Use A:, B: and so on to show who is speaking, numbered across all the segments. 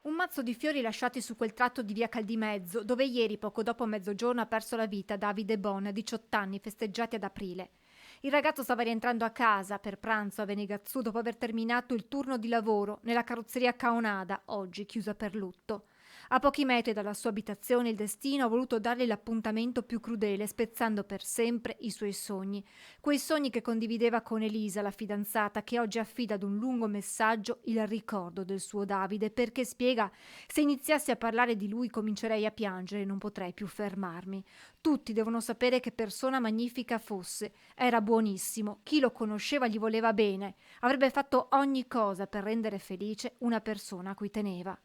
A: Un mazzo di fiori lasciati su quel tratto di via Caldimezzo, dove ieri, poco dopo mezzogiorno, ha perso la vita Davide Bon, 18 anni, festeggiati ad aprile. Il ragazzo stava rientrando a casa per pranzo a Venegazzu dopo aver terminato il turno di lavoro nella carrozzeria Caonada, oggi chiusa per lutto. A pochi metri dalla sua abitazione il destino ha voluto dargli l'appuntamento più crudele, spezzando per sempre i suoi sogni. Quei sogni che condivideva con Elisa, la fidanzata, che oggi affida ad un lungo messaggio il ricordo del suo Davide, perché spiega: se iniziassi a parlare di lui comincerei a piangere e non potrei più fermarmi. Tutti devono sapere che persona magnifica fosse. Era buonissimo, chi lo conosceva gli voleva bene, avrebbe fatto ogni cosa per rendere felice una persona a cui teneva.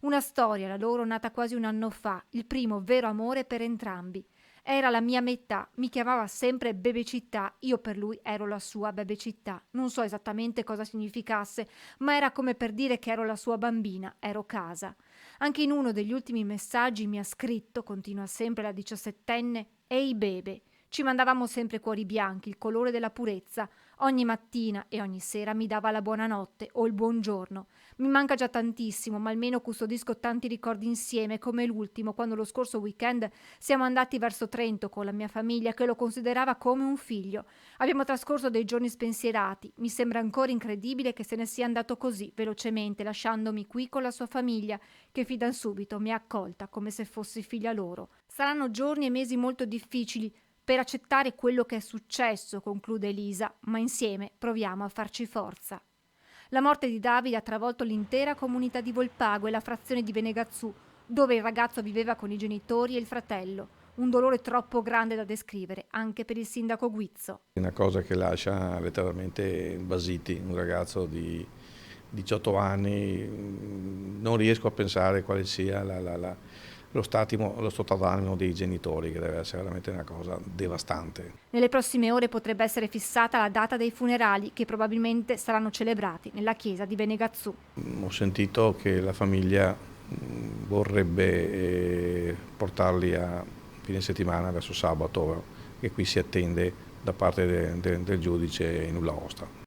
A: Una storia, la loro, nata quasi un anno fa, il primo vero amore per entrambi. Era la mia metà, mi chiamava sempre Bebecittà, io per lui ero la sua Bebecittà. Non so esattamente cosa significasse, ma era come per dire che ero la sua bambina, ero casa. Anche in uno degli ultimi messaggi mi ha scritto, continua sempre la diciassettenne: Ehi bebe. Ci mandavamo sempre cuori bianchi, il colore della purezza. Ogni mattina e ogni sera mi dava la buonanotte o il buongiorno. Mi manca già tantissimo, ma almeno custodisco tanti ricordi insieme, come l'ultimo, quando lo scorso weekend siamo andati verso Trento con la mia famiglia, che lo considerava come un figlio. Abbiamo trascorso dei giorni spensierati. Mi sembra ancora incredibile che se ne sia andato così velocemente, lasciandomi qui con la sua famiglia, che fin da subito mi ha accolta come se fossi figlia loro. Saranno giorni e mesi molto difficili per accettare quello che è successo, conclude Elisa, ma insieme proviamo a farci forza. La morte di Davide ha travolto l'intera comunità di Volpago e la frazione di Venegazzu, dove il ragazzo viveva con i genitori e il fratello. Un dolore troppo grande da descrivere, anche per il sindaco Guizzo.
B: Una cosa che lascia letteralmente basiti, un ragazzo di 18 anni, non riesco a pensare quale sia lo stato d'animo dei genitori, che deve essere veramente una cosa devastante.
A: Nelle prossime ore potrebbe essere fissata la data dei funerali, che probabilmente saranno celebrati nella chiesa di Venegazzu.
B: Ho sentito che la famiglia vorrebbe portarli a fine settimana verso sabato, che qui si attende da parte del giudice in nulla osta.